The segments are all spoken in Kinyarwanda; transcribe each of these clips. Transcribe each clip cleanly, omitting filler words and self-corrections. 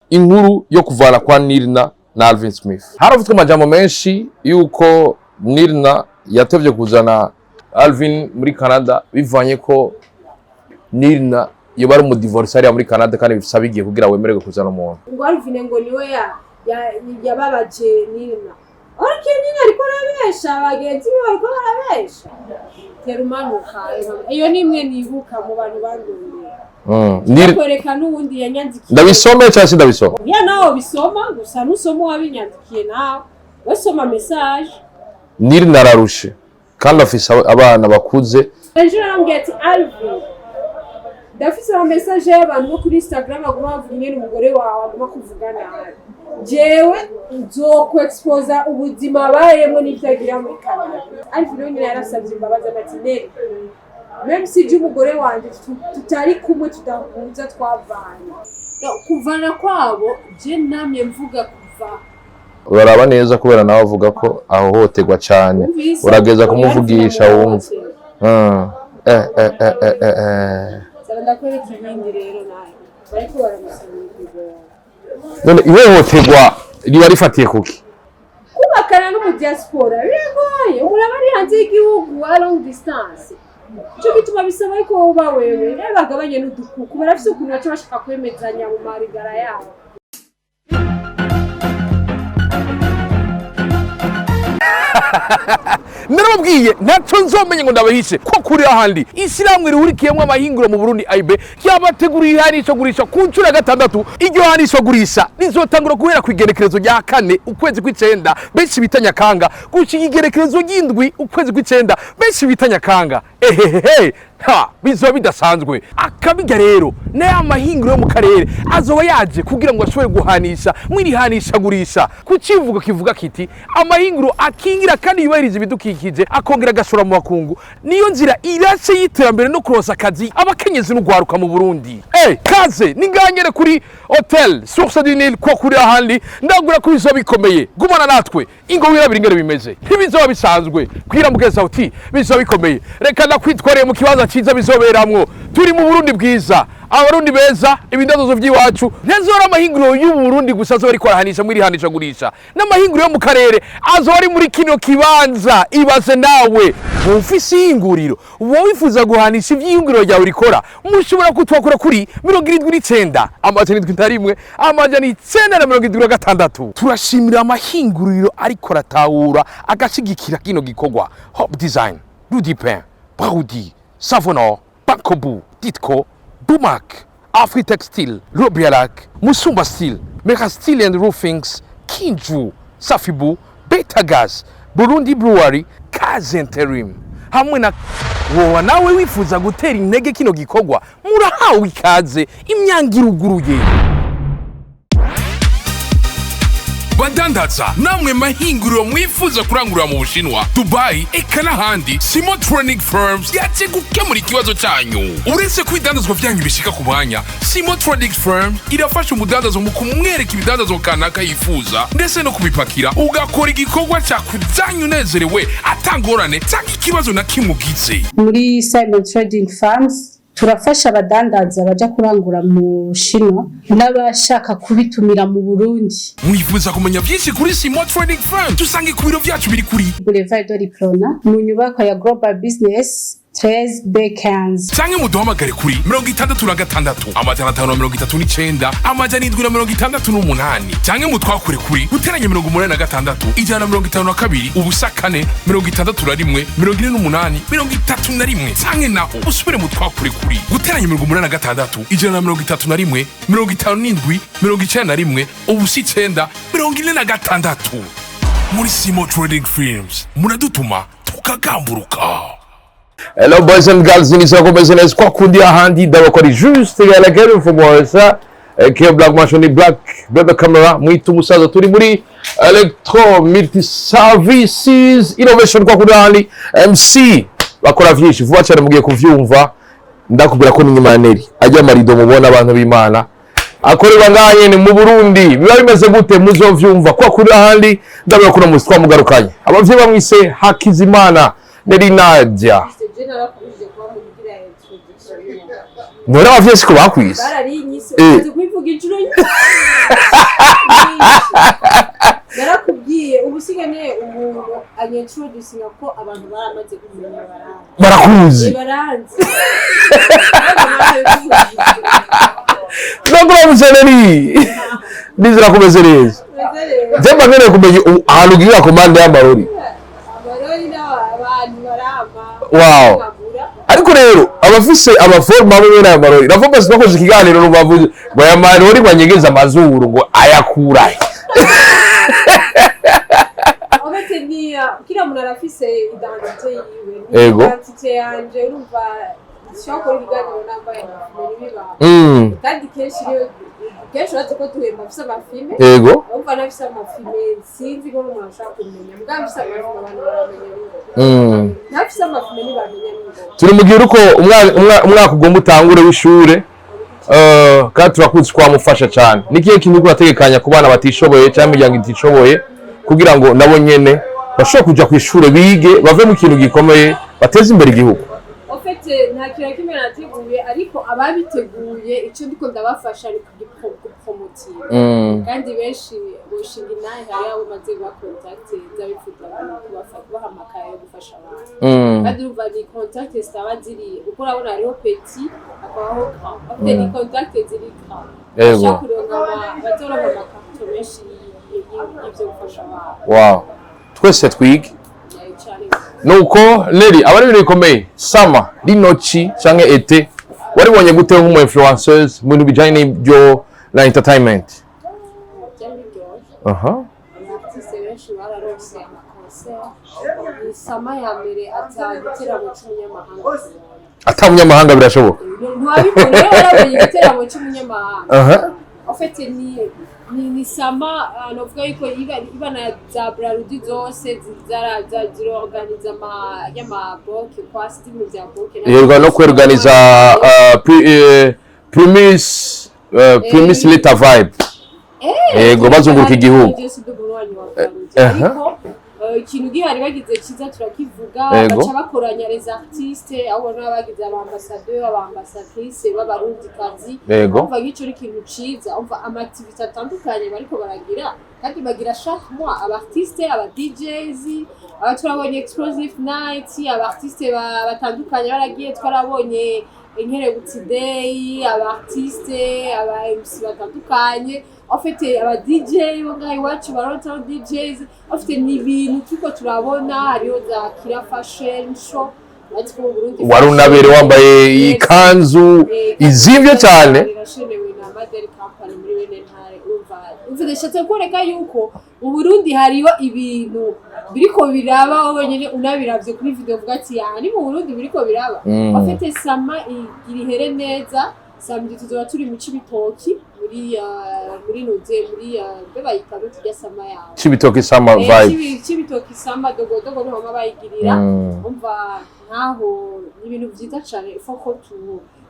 inkuru yo kuvana kwa Nirina na Alvin Smith. Haravuzwe amajambo menshi yuko Nirina yatevye kuzana Alvin muri Canada bivanye ko Nirina yoba ari umudivorce muri Canada kandi bifisa bigiye kugira wemererwe kuzana umuntu. Ngo Alvin ngo niwe yababaje Nirina. Ariko Nirina ariko arabesha abagenzi be ariko arabesha. Terumanuka iyo nimwe nibuka mu bantu bandumye. Koreka n'ubundi yanyandikiye. Ndabisome cyangwa ndabisoma? Ya nawo bisoma gusa nusoma wabinyandikiye nawe. Wasoma message. Nirina ararushe kandi afise abana bakuze. Ejo arambwiye ati Alvin ndafise ama message y'abantu kuri Instagram aguma bavuga n'umugore wawe aguma kuvugana nawe. Jewe nzoko expose ubuzima bayemo n'ibyagira muri Canada. Alvin nyine yarasabye imbabazi amatineri. Même si umugore wanje tutari kumwe tudahuza twavanye. Kuvana kwabo je namye mvuga kuva. Uraraba neza kubera nawe avuga ko ahohoterwa cyane. Urageza kumuvugisha wumva. Ndakwereka ibindi rero nayo. Bariko baramusanira. None ihohoterwa riba rifatiye kuki? Kubakana no mu diaspora biragoye. Uraba ari hanze y'igihugu a long distance. Cyo bituma bisaba ko uba wewe bagabanye n'udukuku barafise ukuntu baca bashaka kwemezanya mu marigara yabo. Narababwiye ntacyo nzomenye ngo ndabahishe ko kuri ahandi isiramwe rihurikiyemo amahinguro mu Burundi AIB yabateguriye ihanisho gurisha ku nshuro ya 6. Iryo hanisho gurisha rizotangura guhera ku igerekerezo rya 4 ukwezi kw'icenda benshi bita Nyakanga gushika igerekerezo ry'indwi ukwezi kw'icenda benshi bita Nyakanga. Ha bizoba bidasanzwe akabijya rero n'aya mahinguro yo mu karere azoba yaje kugira ngo ashobore guhanisha mwiri hanisha gurisha ku kivugo kivuga kiti amahinguro akingira kandi yubahiriza ibidukikije akongera agashora mu bakungu niyo nzira irashe y'iterambere no kuronsa akazi abakenyezi n'ugwaruka mu Burundi. Kaze ninganyere kuri Hotel Source du Nil kwa kuri ahandi ndagura ko bizoba bikomeye gumana natwe ingo wirabira ingere bimeze ntibizoba bisanzwe kwiramugeza uti bizoba bikomeye reka nakwitwareye mu kibanza ciza bizoberamwo turi mu Burundi bwiza abarundi beza ibindazo by'iwacu ntezora amahinguro y'u Burundi gusa zo bari kwarahanisha mwiri hanisha gurisha n'amahinguro yo mu karere azo ari muri kino kibanza ibaze nawe mufisi inguriro wowe wifuza guhanisha ivy'inguriro ryawe rikora mushobora kutwakura kuri 79 71 976. Turashimira amahinguriro ariko ratahura agashigikira kino gikorwa Hope Design, Rudipin, Braudi, Savonor, Bankobu, Ditko, Bumak, Afritextile, Robialac, Musumba Steel, Mega Steel and Roofings, Kinju, Safibu, Betagas, Burundi Brewery, Kazenterim. Hamwe na wowe nawe wifuza gutera intege kino gikorwa murahawe ikaze imyangira uguruye. Badandaza namwe mahinguriro mwifuza kurangurira mu Bushinwa, Dubai eka n'ahandi, Simotronic Firms yaje gukemura ikibazo cyanyu. Uretse kwidandazwa byanyu bishika ku mwanya, Simotronic Firms irafasha umudandazo mu kumwereka ibidandazwa kanaka yifuza ndetse no kubipakira ugakora igikorwa cyakujyanye unezerewe atangorane cyangwa ikibazo na kimugize. Muri Simon Trading Firms turafasha abadandaza baja kurangura mu Bushinwa n'abashaka kubitumira mu Burundi. Mwifuza kumenya byinshi kuri Simon Trading Firm tusange ku biro byacu biri kuri Boulevard de Diplona mu nyubako ya Global Business 13 Bekans. Canke muduhamagare kuri 66 539 768 canke mutwakure kuri guteranya 86 152 ubusa 4 61 48 31 canke naho usubire mutwakure kuri guteranya 86 131 57 91 ubusa 9 46. Muri Simo Trading Firms muradutuma tukagamburuka. Hello boys and girls, ni sako business kwa kundi ahandi ndabakora juste yala kero fumwesa ke black machine black brother camera mwitu musaza turi muri Electro Multi Services Innovation kwa kundi ahandi MC bakora vyinshi vuba cyane mugiye kuvyumva ndakubwira ko ni Maneri ajya marido mubona abantu b'Imana akorerwa nganye ni mu Burundi biba bimeze gute muzovyumva kwa kundi ahandi ndabira kuno musitwa mugarukanye abavye bamwise Hakizimana Neri Nadia nora abavyeyi siko bakwise bararinyise umaze kubivuga inshuro nyinshi narakubwiye ubusigane umuntu anyintroducinga ko abantu baramaze kumenya barakuzi baranzi nagura museneri nizira kumeze neza Jemba nkeneye kumenya ahantu ugira komande y'amarori n'abantu barama wow ariko rero abafise amaforma amwe n'amarori navuga sinakoze ikiganiro n'ubavuze ngo aya marori banyegeza amazuru ngo ayakura kila muntu arafise identité yiwe identité yanje urumva shoko ibiganiro nambaye biba kandi kenshi uretse ko tuhemba afise amafilme urumva nafise amafilme sinzi ko umuntu ashaka kumenya mbwa afise amafilme abantu baramenya nafise amafilme ntibamenya n'ingo turi mu gihe uko umwaka ugomba utangure w'ishure kandi turakunze kwamufasha cyane nikiye kintu urategekanya ku bana batishoboye cyangwa imiryango itishoboye kugira ngo nabo nyene bashobora kuja ku ishure bige bave mu kintu gikomeye bateze imbere igihugu nta kintu kimwe nateguye ariko ababiteguye icyo ndiko ndabafasha ari kugipromotinga kandi benshi boshinga inahe hari abo maze kuba contact z'abifuza abantu kubaha amakaye yo gufasha abantu kandi urumva ni contact zitaba ziri kuko urabona hariho petit akabaho afite ni contact ziri ashaka kuronka abatoronka amakarito menshi y'ibyo gufasha abantu wow twese twige nuko Neri abari ibintu bikomeye sama rinoci canke ete waribonye gute nk'umu influencers mu bintu bijanye n'ibyo na entertainment sama ya mbere atagiteramo cy'umunyamahanga atamunyamahanga birashoboka ntiwabibona rero warabonye igiteramo cy'umunyamahanga ofete ni sama novuga yuko iba na za Braludi zose ziraorganiza y'amaboke kwa stimu vya boke yego no kwerganiza Primus Leta Vibe yego bazunguruka igihugu ikintu gihari bagize kiza turakivuga baca bakoranya les artistes abo n'abagize abambassadeur abambassadrice b'abarundikazi umva gico ari ikintu ciza umva amativite atandukanye bariko baragira kandi bagira chaque mois abartistes aba DJs aba turabonye explosive night abartistes batandukanye baragiye twarabonye Inkerebutsi Day abartistes aba MC batandukanye afite aba DJ bo ngaho iwacu barota DJs afite n'ibintu tuko turabona hariho za Kira Fashion Show wari unabere wambaye ikanzu izimvye cyane irashenewe na Madel Company muri bene ntare umva ndashatse kwereka yuko mu Burundi hariho ibintu biriko biraba wenyene unabiravye kuri video vuga ati yani mu Burundi biriko biraba afite sama irihere neza samedi tuzoba turi mu Cibitoki muri nuze muri beba yitaro tujya sama yawe Cibitoki sama vibe Cibitoki sama dogodogo no mama bayigirira umva nkaho ibintu byiza cyane ifoko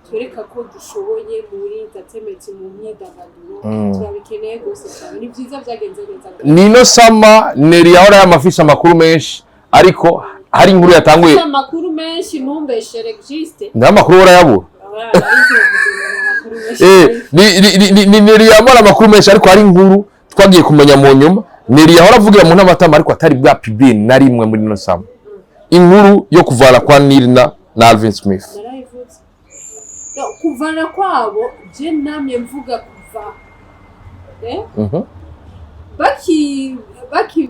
twereka ko dushoboye muri entertainment mu myidagaduro turabikeneye gose cyane ni byiza byagenze neza nino sama Neri yahora y'amafisha makuru menshi ariko hari inkuru yatanguye amakuru menshi ntumbeshere existe ndamakuru urayabura ni Neri yamara amakuru menshi ariko hari inkuru twagiye kumenya mu nyuma Neri yahora avugira mu ntamatama ariko atari bwa PB na rimwe muri no sama inkuru yo kuvana kwa Nirina na Alvin Smith kuvana kwabo je namye mvuga kuva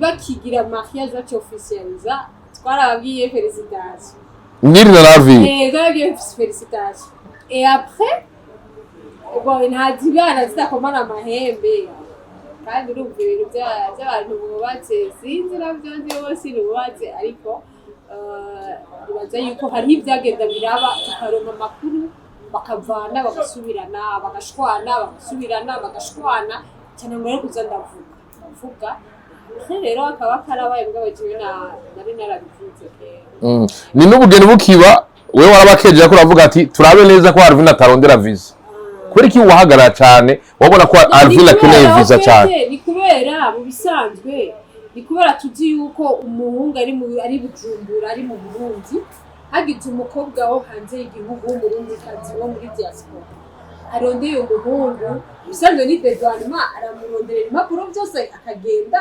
bakigira mariage acu officializa twarabwiye félicitations Nirina na Alvin twarabwiye félicitations et après bon ntazibana zidakomana amahembe kandi urumva ibintu by'abantu bubatse sinzi nabyo nzi bose bubatse ariko nibaza yuko hariho ibyagenda biraba tukaronka amakuru bakavana bagasubirana bagashwana cyane ngo rero kuza ndavuga rero akaba karabaye bw'abagiwe nari narabivuze ni n'ubugeni bukiba wewe warabakeje ko uravuga ati turabe neza ko Alvin atarondera visa kuri ki wahagarara cyane wabona ko Alvin akeneye visa cyane ni kubera mu bisanzwe ni kubera tuzi yuko umuhungu ari Bujumbura ari mu Burundi hagize umukobwa wo hanze y'igihugu w'umurundikazi wo muri diaspora arondeye umuhungu bisanzwe ni devanma aramuronderera impapuro byose akagenda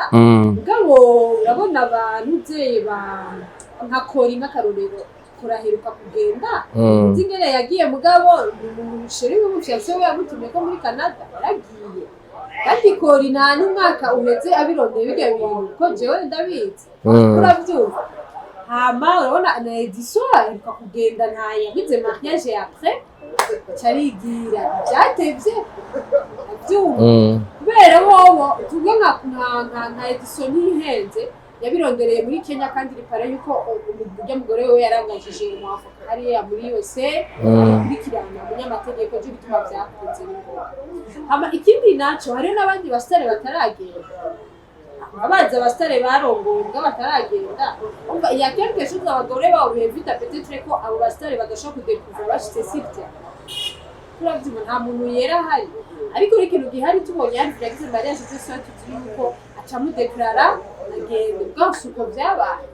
mugabo urabona abantu byeye nka kori nk'akarorero kuraheruka kugenda ingene yagiye mugabo umusheri w'umufyase we yamutumye ko muri Canada yaragiye kandi kori nta n'umwaka uheze abirondeye bijya bintu ko jewe ndabizi urabyumva hama urabona na Edison aheruka kugenda nta yagize mariage après carigira byatevye abyumva kubera wowe tuvuge nka Edison ntihenze yabirondereye muri Kenya kandi ripara yuko umugore mugore we yarangajije mu Afrika hariya muri USA kurikirana umunyamategeko cyo bituma byakunze ngo ama ikindi naco hari n'abandi basitare bataragenda abaza abasitare barongonga bataragenda umva yakemke shuza abagore bawo bevita peut-être ko abo basitare badashaka kudekuvura bashitse sivya turavyuma nta muntu yera hari ariko ikintu gihari tubonye ari yagize mariage cyose tuzi yuko acamudeklara agende bwasuko byabaye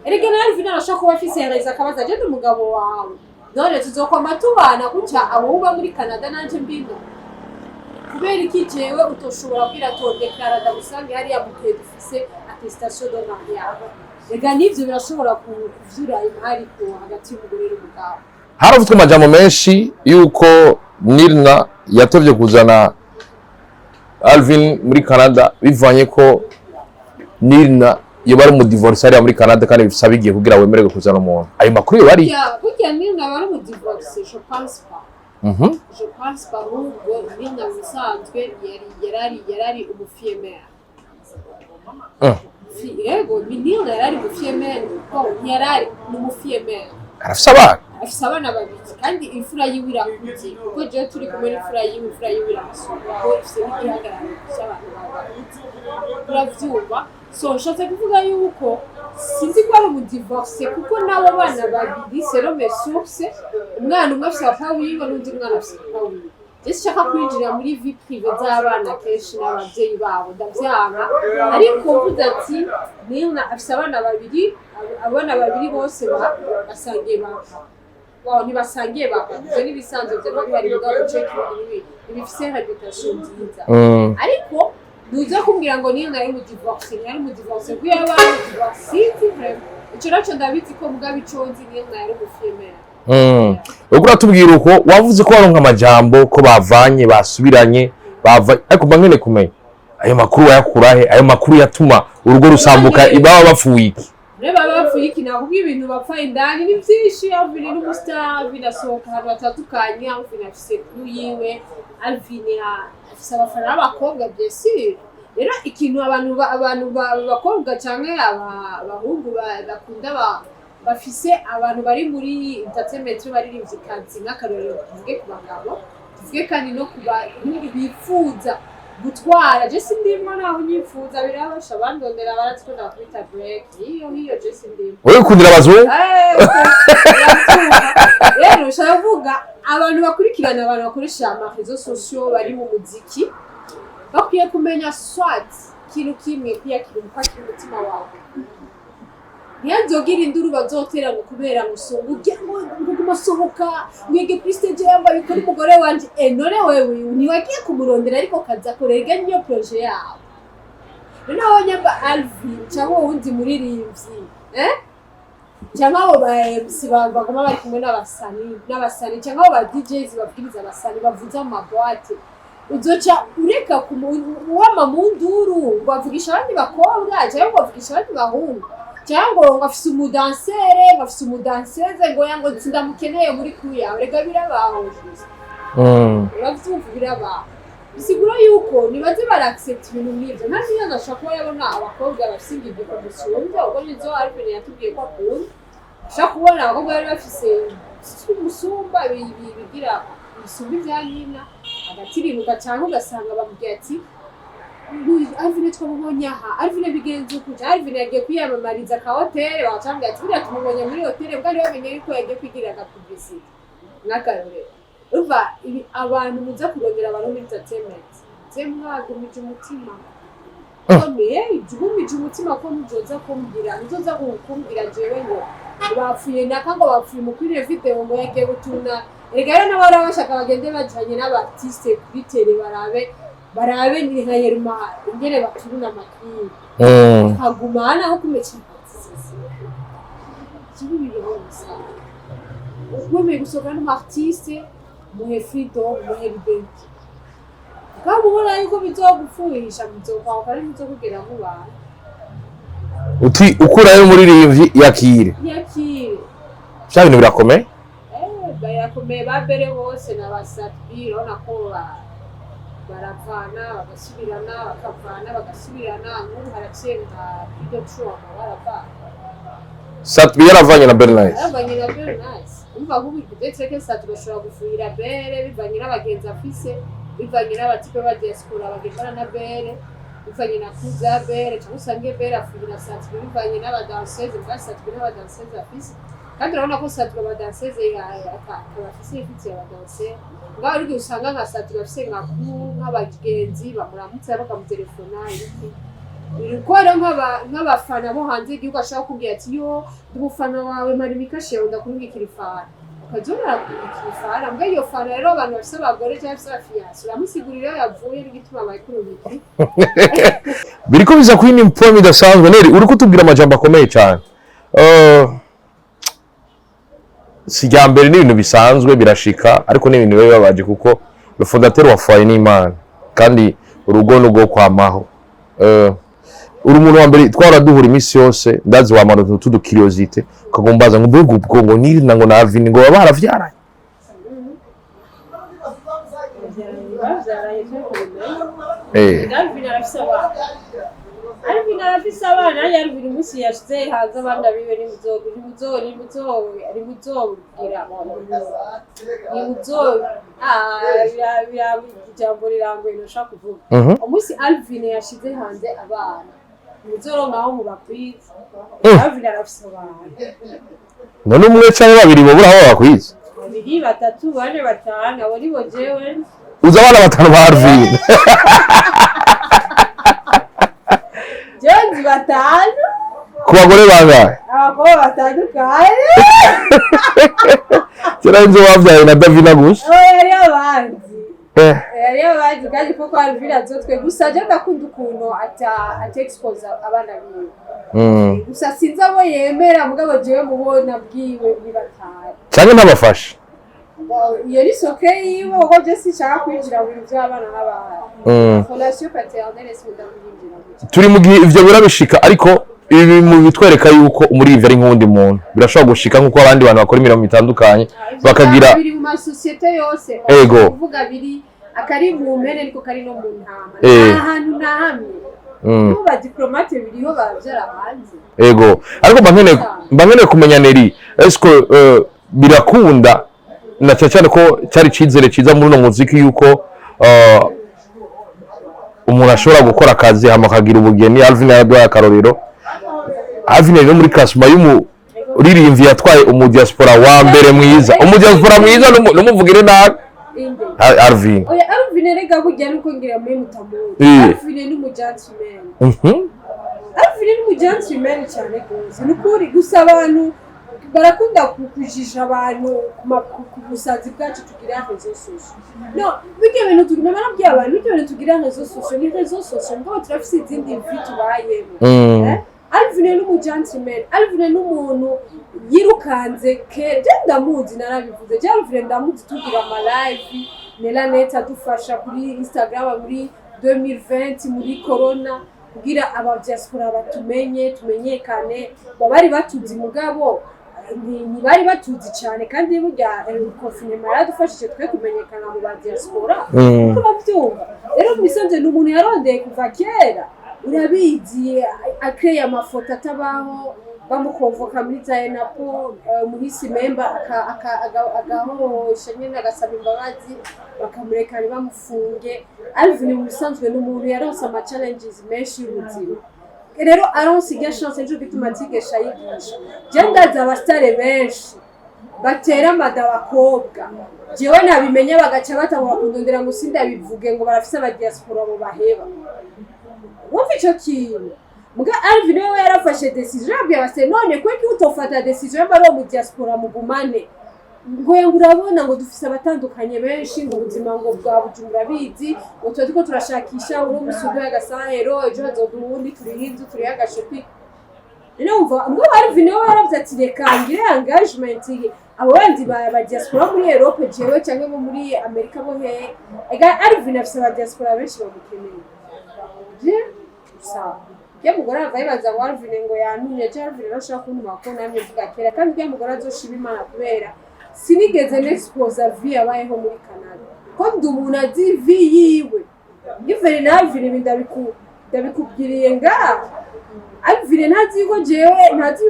erega nawe vina nashaka kuba afise yareza akabaza je n'umugabo wawe none tuzokoma tubana kuca abo uba muri Canada nanje mbino kubera iki jewe utoshobora kwira to deklara ndagusange hari yabuke dufise attestation de mariage erega nivyo birashobora kuvyura imari ko hagati y'umugore n'umugabo haravuzwe amajambo menshi yuko Nirna yatovye kuzana Alvin muri Canada bivanye ko Nirna yobari mu divorce ari muri Canada kandi bifisa bigiye kugira wemererwe kuzana umuntu ayo makuru yo bari burya Nirna bari mu divorce je pense pas je pense pas ngo Nirna bisanzwe yarari umufiemere yego Nirna yarari umufiemere ko yarari umufiemere afise abana babiri kandi imfura yiwe irakuze kuko jewe turi kumwe n'imfura yiwe iramusumba ko ifise n'igihagararo cy'abantu babakuze uravyumva so nshatse kuvuga yuko sinzi ko ari umudivorce kuko n'abo bana babiri sero mesource umwana umwe afise papa wiwe n'undi mwana afise papa wiwe Jessica kwinjira muri vie privée z'abana kenshi n'abavyeyi babo ndavyanga ariko mvuze ati Nirna afise abana babiri bose basangiye bapfa wao ntibasangiye bapfa ivyo n'ibisanzwe vyo bari mugabo check ibifise reputation nziza ariko nuza kumbwira ngo Nirna ari mu divorce kuko yaba divorce ico naco ndabizi ko mugabo iconzi Nirna yari mu fiemere Ukura tubwira uko wavuze ko waronka amajambo ko bavanye basubiranye ariko bangene kumenya ayo makuru yakurahe ayo makuru yatuma urugo rusambuka ibaba bapfuye iki baba bapfuye iki navuga ibintu bapfa indani ni byinshi Alvin n'umustar binasohoka ahantu batandukanye Alvin afise kuru yiwe Alvin afise abafana b'abakobwa byesi rero ikintu abantu bakobwa cyangwa abahungu bakunda bafise abantu bari muri entertainment baririmbye kanzi nk'akarorero tuvuge ku bagabo tuvuge kandi no kuba bifuza gutwara je sindimwe naho nyifuza birabasha bandondera baratwona kwita break hiyo je sindimwe wewe kundira bazwe rero shavuga abantu bakurikirana abantu bakoresha amarezo sociaux bari mu muziki bakwiye kumenya swat kintu kimwe kwiyakira umufasha umutima wawe ntiyanzogira induru bazotera ngo kubera musongo ngo gumasohoka mwige kuri stage yambaye ko umugore wanje none wewe niwagiye kumurondera ariko kaza korega niyo projet yawe none abanyamba Alvin cyangwa wundi muririmbyi cyangwa abo ba MC bagoma bari kumwe n'abasani cyangwa abo ba DJs babwiriza abasani bavuza mu maboîte uzoca ureka wama mu nduru bavugisha abandi bakobwa cyangwa bavugisha abandi bahungu cyangwa ngo afise umudansere bafise umudanseze ngo yango ndamukeneye muri crew yawe rega birabahoje uravyumva birabaho bisigura yuko nibaze baraccept ibintu nk'ivyo ntazi iyo nashaka ko yabona abakobwa bafise igiko musumba ubwo nizo Alvin yatubwiye ko akunda ashaka kubona abakobwa bari bafise umusumba bigira ibisumba vya nyina agatirimuka cyangwa ugasanga bamubwiye ati Alvin twamubonye aha Alvin bigenze ukuja Alvin yagiye kwiyamamariza ka hotel bacambye ati buriya tumubonye muri hotel bwari bamenye yuko yagiye kwigira ka publicity n'akarorero uva abantu muza kurondera abantu muri entertainment zemwagumije umutima none igumije umutima ko muzoza kumbwira nzoza kumbwira jewe ngo bapfuye naka ngo bapfuye mukwiriye video ngo yagiye gutuna rero n'abara bashaka bagende bajanye n'abartiste kuri tele barabe ni nka Yerma ingene baturuna amakuru hagumana aho kumekira kibi bihoza ubwo gusohoka n'amartiste muhe freedom muhe liberty kandi ubona yuko bizogufuhisha bizokwaho kandi bizokugera mu bantu uti ukurayo muri rivyi yakire sha bintu birakomeye birakomeye babere bose n'abasatbi urabona ko baravana bagasubirana bakavana bagasubirana nk'ubu haracenga video trauma baravana Satbi yaravanye na Bernice umva nk'ubu ndetse ke Satbi bashobora gufuhira bere bivanye n'abagenzi afise bivanye n'abatipe ba diaspora bagendana na bere bivanye na kuza bere cyangwa usange bere afuhira Satbi bivanye n'abadanseze bwa Satbi n'abadanseze afise kandi urabona ko Satbi abadanseze akabafise ifite abadanseze ngaho uri usanga nka Satbi afise nk'abagenzi bamuramutse bakamutelefona iki Birukora nk'abafana bo hanze igihugu ashaka kubwira ati yo umufana wawe mari mikashe ndakurungikira ifana ukajora ikifana mbwa iyo fana rero abantu bafise abagore cyangwa bafise afiyanse uramusigurira yavuye n'igituma bayikurungikira biriko biza kwini mpomi dasanzwe neri uri kutubwira amajambo akomeye cyane sijambere n'ibintu bisanzwe birashika ariko n'ibintu biba babaje kuko le fondateur wa Foyer n'Imana kandi urugo n'ugo kwamaho uri umuntu wa mbere twara duhura imisi yose ndazi wa mano tudu curiosité ukagombaza ngo mbega ubwo ngo niri nango na Alvin ngo baba baravyaranye Alvin arafise abana Alvin umusi yashize hanze abana biwe ari muzogira jambo rirangoye nashaka kuvuga umusi Alvin yashize hanze abana muzoro ngaho mu bakwiza Alvin arafise abana none umwe cyangwa babiri bo buraho bakwiza babiri batatu bane batanu abo nibo jewe uza abana batanu ba Alvin Jones batanu ku bagore bangahe abagore batandukanye kera inzo wavyaye na Davina gusa yari abandi kandi koko Alvin azotwe gusa je ndakunda ukuntu ata expose abana biwe gusa sinzi abo yemera mugabo jewe mubona bwiwe ni batanu cyane n'abafasha iyo ni soke yiwe uko je sinshaka kwinjira mu bintu by'abana n'abana fondation paternelle s'indamwinjira turi mu gihe ivyo birabishika ariko ibi mu bitwereka yuko muri ivyo ari nk'undi muntu birashobora gushika nkuko abandi bantu bakora imirimo itandukanye bakagira biri mu masosiyete yose kuvuga biri akari mu mpene ariko kari no mu ntama ahantu na hamwe ubu ba diplomate biriho bavyara hanze ariko mbankeneye kumenya Neri esko birakunda na cyane ko cyari cizere ciza muri no muziki yuko umuntu ashobora gukora akazi hama kagira ubugeni Alvin yaduha akarorero Alvin rero muri classement y'umuririmvyi yatwaye umudiaspora wa mbere mwiza umudiaspora mwiza numuvugire na Alvin Alvin rega burya nuko ngira muri mutamuri Alvin ni umugentleman Alvin ni umugentleman cyane gose nukuri gusa abantu barakunda kujisha abantu ku busazi bwacu tugira rezo social no bige bintu tugina barabwiye abantu bige bintu tugira rezo social ni rezo social ngo turafise izindi vitu bayemo Alvin ni umugentleman Alvin ni umuntu yirukanze ke ndamuzi narabivuze je Alvin ndamuzi tugira ama live nela neta dufasha kuri Instagram muri 2020 muri corona kugira aba diaspora tumenyekane bari batuzi mugabo ni bari batuzi cyane kandi burya confinement yaradufashije twe kumenyekana mu ba diaspora kuko bavyumva rero misanze n'umuntu yarondeye kuva kera urabizi akreye amafoto atabaho bamukonvoka muri Zainapo muhisi member agahosha nyene agasaba imbabazi bakamurekana bamufunge Alvin musanzwe n'umuntu yaronse ama challenges menshi y'ubuzima rero aronsiga chance ejo bituma tigesha yigisha je ndaza abastare benshi batera madabakobwa jewe nabimenye bagaca batangura kundondera ngo sindabivuge ngo barafise aba diaspora bo baheba wumva ico kintu muga Alvin we yarafashe decision yabwiye base none kweki utofata decision y'abari mu diaspora mugumane ngo urabona ngo dufise abatandukanye benshi ngo ubuzima ngo bwa Bujumbura bizi ngo turiko turashakisha uri musugo y'agasahero ejo hazoduhundi turi hinzu turi y'agashopi numva ngo Alvin we yaravye ati reka ngire engagement abo bandi ba diaspora muri Europe jewe cyangwa muri Amerika bo he ega Alvin afise aba diaspora benshi bamukeneye je sawa ya mugora avayibaza ngo Alvin ngo yantumye je Alvin arashaka kuntuma ko namye vuga kera kandi ya mugora azoshiba Imana kubera sinigeze n'expose vie abayeho muri Canada ko ndumuntu azi vie yiwe ivere na Alvin ndabikubwiriye nga Alvin ntazi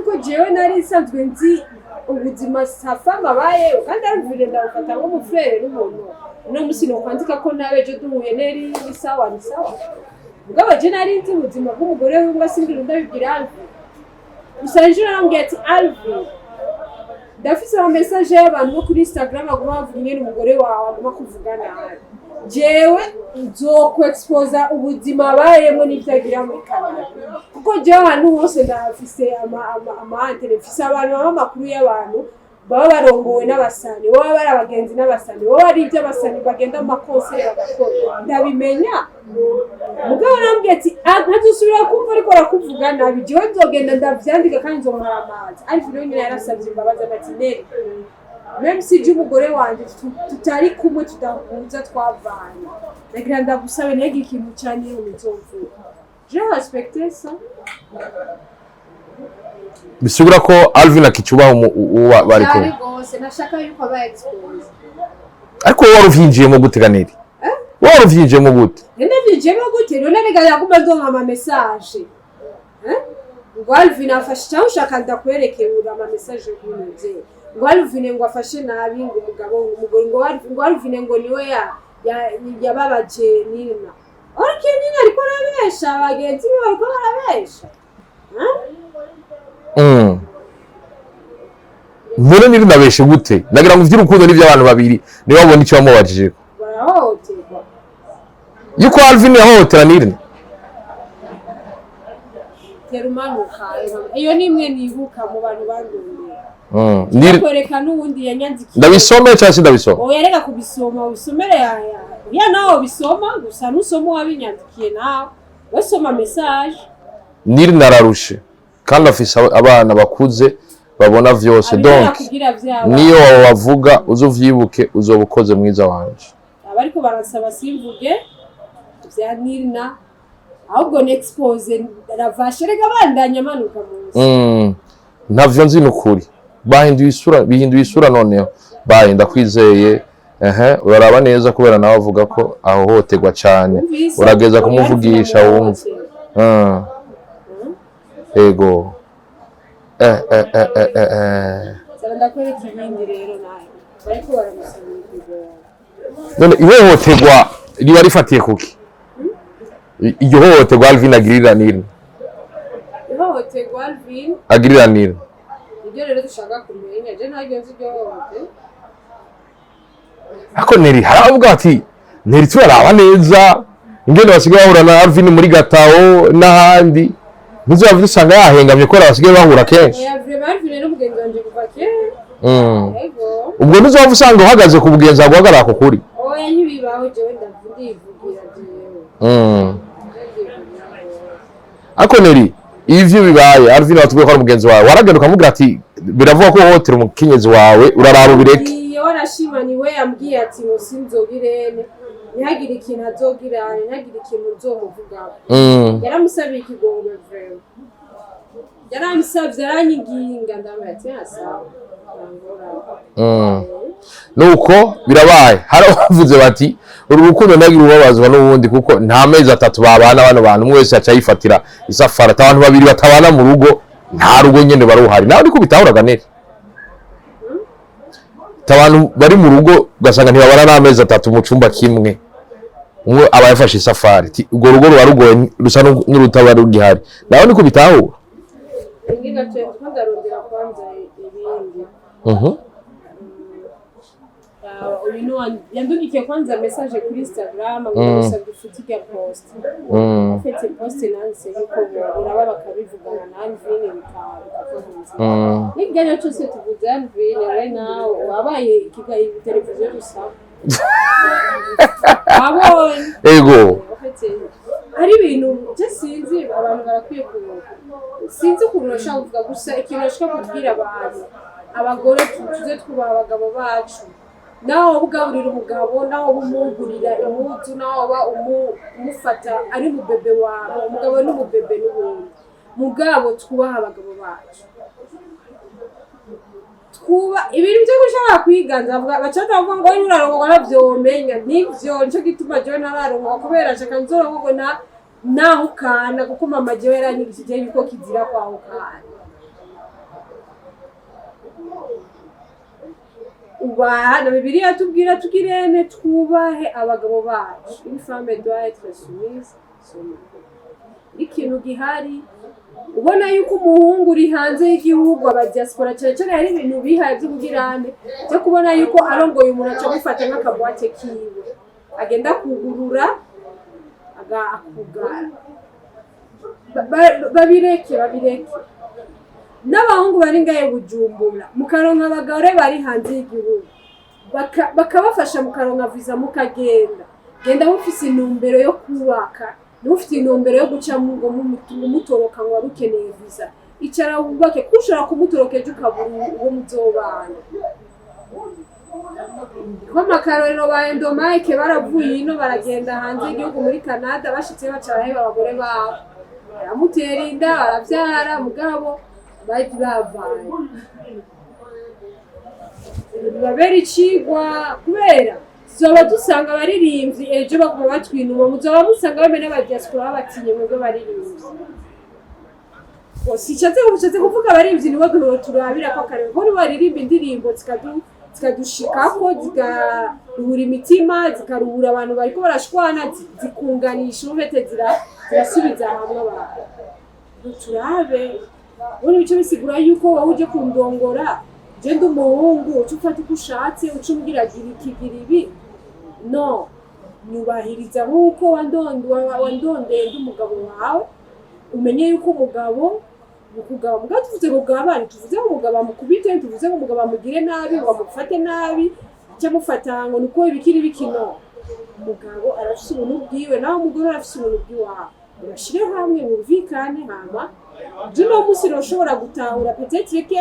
ko jewe nari isanzwe nzi ubuzima safa mabaye kandi Alvin ndabufata ngo mufrere n'umuntu no musino kwandika ko nawe je duhuye neri isawa mugabo je nari nzi ubuzima bw'umugore w'umwe singira ndabibwira Alvin usanje narambwiye ati Alvin ndafise ama message y'abantu bo kuri Instagram aguma bavuga n'umugore wawe aguma kuvugana jewe nzoko expose ubuzima bayemo n'ibyagira muri Canada kuko jewe ahantu hose ndafise ama telefise abantu b'amakuru y'abantu baba barongowe n'abasani baba bari abagenzi n'abasani baba ari iby'abasani bagenda mu makonseri bagakora ndabimenya mugabo nambwiye ati ntazusubira kumva ariko arakuvuga nabi jewe nzogenda ndavyandika kandi nzomara amazi ariko rero nyine yarasabye imbabazi ati neri même si je umugore wanje tutari kumwe tudahuza twavanye nagira ndagusabe negi ikintu cyane mu nzomvuga je respecte ça bisigura ko Alvin akicubaho bari ko nashaka yuko aba expose ariko wari uvyinjiyemo gute Kaneri wari uvyinjiyemo gute ndavyinjiyemo gute none rega yaguma ndonka ama message ngo Alvin afashe cyangwa ushaka ndakwerekera ama message y'umunze ngo Alvin ngo afashe nabi ngo umugore ngo Alvin ngo niwe yababaje Nina okay Nina ariko arabesha abagenzi be ariko arabesha Mbona niri nabeshe gute ndagira ngo vy'urukundo n'ivyo abantu babiri ni babona icyo bamubajije barahoterwa yuko Alvin yahohotera Niri terumanuka iyo nimwe nibuka mu bantu bandumye kwereka n'ubundi yanyandikiye ndabisome cyangwa se ndabisoma oya reka kubisoma usomere ya nawo bisoma gusa nusoma wabinyandikiye nawe basoma message Niri nararushe kandi afise abana bakuze babona vyose donc niyo wavuga uzovyibuke uzobukoze mwiza wanje abariko barasaba simvuge vya Nirina ahubwo n'expose ravashe rega bandanya manuka munsi ntavyo nzi nukuri bihinduye isura noneho ndakwizeye uraraba neza kubera nawe avuga ko ahohoterwa cyane urageza kumuvugisha wumva ego ndakwereka ibindi rero nawe bariko baramusabira none ihohoterwa riba rifatiye kuki iryo hohoterwa Alvin agirira Niri ihohoterwa Alvin agirira Niri ibyo rero dushaka kumenya je ntabwo nzi ibyo hohoterwa ako Neri haravuga ati Neri turaraba neza ingene basigaye bahura na Alvin muri Gataho n'ahandi Muzavuze usanga yahengamye ko basigaye bahura kenshi ubwo ntuzavuze usanga uhagaze ku bugenza guhagarara ko kuri oya ntibibaho jewe ndavugira jewe ako Neri ivyo bibaye Alvin watubwiye ko ari umugenzi wawe waragaruka amugira ati biravuga ko hohotera umukenyezi wawe uraraba ubireke iyo warashima niwe yambwiye ati ngo sinzobirene ntihagire ikintu azogirana ntihagire ikintu uzomuvugaho yaramusabiye ikigongo vrema yaramusavye aranyiginga ndamubwira ati sawa nuko birabaye haravuze bati uru rukundo ndagira ubabazwa n'ubundi kuko nta mezi 3 babana bano bantu umwe wese aca yifatira isafara abantu babiri batabana mu rugo nta rugo nyene baruhari nawe ariko bitahuraga neza abantu bari mu rugo gasanga ntibabana n'amezi 3 mu cumba kimwe umwe aba yafashe isafari ubwo rugo rugoye rusa n'urutaba rugihari nawe niko bitahura inginga cyo ndarondera kwanza ibindi uyu yandukiye kwanza message kuri Instagram ngo usabye ifuti ya post afite post nanse yuko uraba bakabivugana na Alvin bikavuga niganya cyose tuvuze Alvin right now wabaye ikigaye televiziyo gusa abone ego hari ibintu sinzi abantu barakwiye kuvuga sinzi ukuntu bashaka kuvuga gusa ikintu bashaka kubwira abantu abagore tuze twubaha abagabo bacu naho ugaburira umugabo naho umugurira impuzu naho umufata ari mu bebe wawe umugabo ni mu bebe n'ubundi mugabo twubaha abagabo bacu ibintu byo gushaka kwiganza bacata bavuga ngo urarongo naravyomenya nivyo nico gituma je nararongo kubera shaka nzorongo naho kana kuko mama je yaranyigishije yuko kizira kwaho kana ubaha na Bibiliya tubwira tukirene twubahe abagabo bacu une femme doit être soumise ikintu gihari ubona yuko umuhungu uri hanze y'igihugu aba diaspora cyane hari ibintu bihaye by'ubugirane cyo kubona yuko arongoye umuntu aca gufata nk'akabwate kiwe agenda kugurura akugara babireke n'abahungu bari ngaye Bujumbura mukaronka abagore bari hanze y'igihugu bakabafasha mukaronka visa mukagenda genda mufise intumbero yo kubaka ufite intumbero yo guca ngo mutoroka ngo warukeneye visa icara wubake kushora kumutorokeje ukabura uwo muzobana ko makarorero ba Endomike baravuye ino baragenda hanze y'igihugu muri Canada bashitse bacarahe abagore babo baramutera inda baravyara mugabo bari bavanye babera icigwa kubera zoba dusanga baririmbyi ejo bakoma batwinuma muzoba musanga bamene aba diaspora batinye mwebwe baririmbyi ushatse kuvuga baririmbyi niwe turabira ko kare ko baririmba indirimbo zikadushikako zikaruhura imitima zikaruhura abantu bariko barashwana zikunganisha ubete zirasubiza hamwe abantu turabe ubu bice bisigura yuko wowe uje kundongora je ndi umuhungu ufata uko ushatse ucumbwira gira ibi no nyubahiriza nk'uko wandondeye ndi umugabo wawe umenye yuko umugabo tuvuze ngo bwabana tuvuze ngo umugabo amukubite tuvuze ngo umugabo amugire nabi ngo amufate nabi cyamufata ngo nuko ibikiri bikino umugabo arafise ubuntu bwiwe nawe umugore arafise ubuntu bwiwawe urashire hamwe bumvikane hama Juno musi roshobora gutahura peut-être que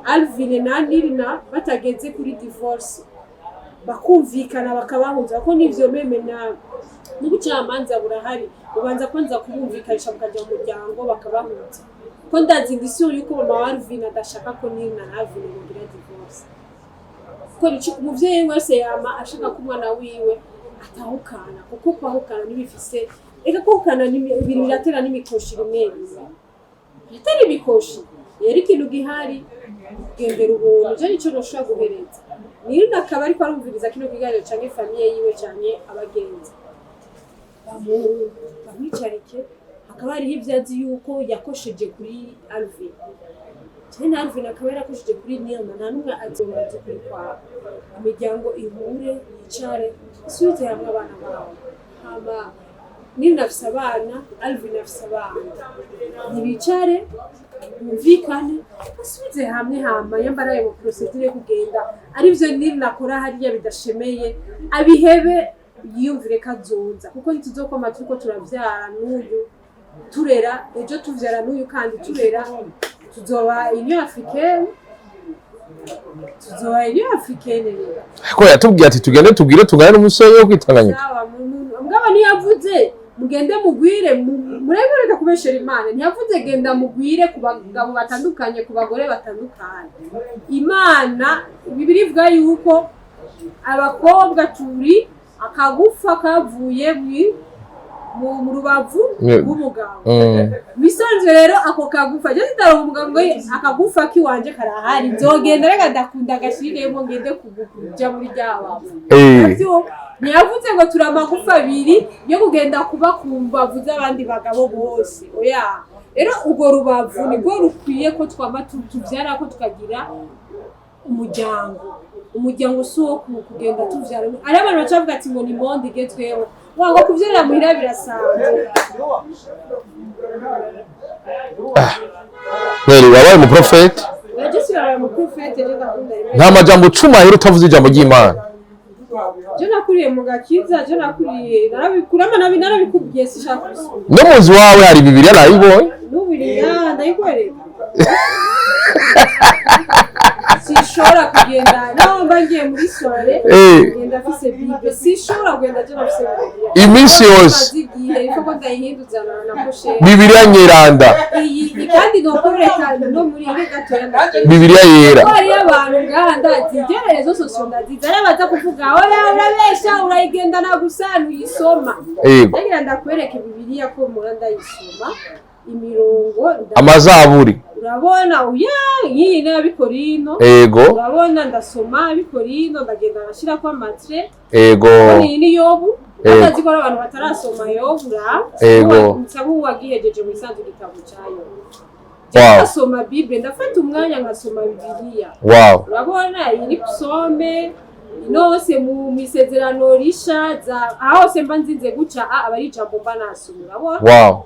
Alvin na Nirina batageze kuri divorce bakumvikana bakabahuza ko nivyo meme na n'ubucamanza burahari ubanza kwanza kubumvikanisha bakaja mu muryango bakabahuza ko ndazi ndisiyo yuko mama Alvin adashaka ko Nirina na Alvin bagira divorce ko ni umuvyeyi wese yama ashaka ko umwana wiwe atahukana kuko kwahukana nibifise eka kwahukana ibintu biratera n'imikoshi rimwe itari bikoshi yari ikintu gihari gendera ubuntu je nico noshobora guhereza niyo nakaba ariko arumviriza kino kiganiro canke famille yiwe canke abagenzi bamwicarike akaba ari ivyazi yuko yakosheje kuri Alvin cyane Alvin akaba yarakosheje kuri Nirina nta numwe azobaza kuri kwa imiryango ihure yicare isubize hamwe abana bawe hama Nirina afise abana Alvin afise abana ntibicare bumvikane basubize hamwe hama yambara ayo procedure kugenda arivyo Nirina akora hariya bidashemeye abihebe yiyumvire kazoza kuko ntituzokoma turiko turavyara n'uyu turera ejo tuvyara n'uyu kandi turera tuzoba Union Africaine ko yatubwiye ati tugende tugire tugane n'umusore wo kwitanganya mugabo niyavuze mugende mugwire murebereka kubeshera Imana ntiyavuze genda mugwire ku bagabo batandukanye ku bagore batandukanye Imana Bibiliya ivuga yuko abakobwa turi akagufa kavuye mu rubavu rw'umugabo bisanzwe rero ako kagufa je ndaro umugabo ngo akagufa kiwanje karahari nzogenda reka ndakunda gashiremo ngende kuja muri ryabo ntiyavuze ngo turi amagufa abiri yo kugenda kuba ku mbavu z'abandi bagabo bose oya rero urwo rubavu nirwo rukwiye ko twama tuvyara ko tukagira umuryango umuryango si uwo kugenda tuvyara ari abantu bacavuga ati ngo ni monde igezweho wango kuvyara muhira birasanzwe Neri wabaye mu prophet Najisi wabaye mu prophet je ndakunda nta majambo 10 ahera utavuze ijambo ry'Imana je nakuriye mu gakiza je nakuriye narabikurama narabikubwiye sishaka no muzi wawe hari Bibiliya nayibonye n'ubiriya ndayikwereka sishobora kugenda naho mbangiye muri soirée ngenda afise bible sishobora kugenda je nafise bibiliya iminsi yose igihe ifoko ndayihinduza na pochette Bibiliya nyeranda iyi kandi nokoreka no muri nge gatoya Bibiliya yera hari abantu ngahandazi gerezo sosio ndaziza arabaza kuvuga oya urabesha urayigenda nagusana uyisoma ndagira ndakwereka Bibiliya ko muranda yisoma imirongo amazaburi urabona iyi n'abikorino urabona ndasoma abikorino ndagenda nashira kwa matre ni yobu akazi ko abantu batarasoma yobu nsabu wagihejeje mu isanzu gitabo cyayo ndasoma bible ndafata umwanya ngasoma Bibiliya urabona iyi ni psome inose mu misezerano rishaza aho se mba nzinze guca abari jambo mba nasoma urabona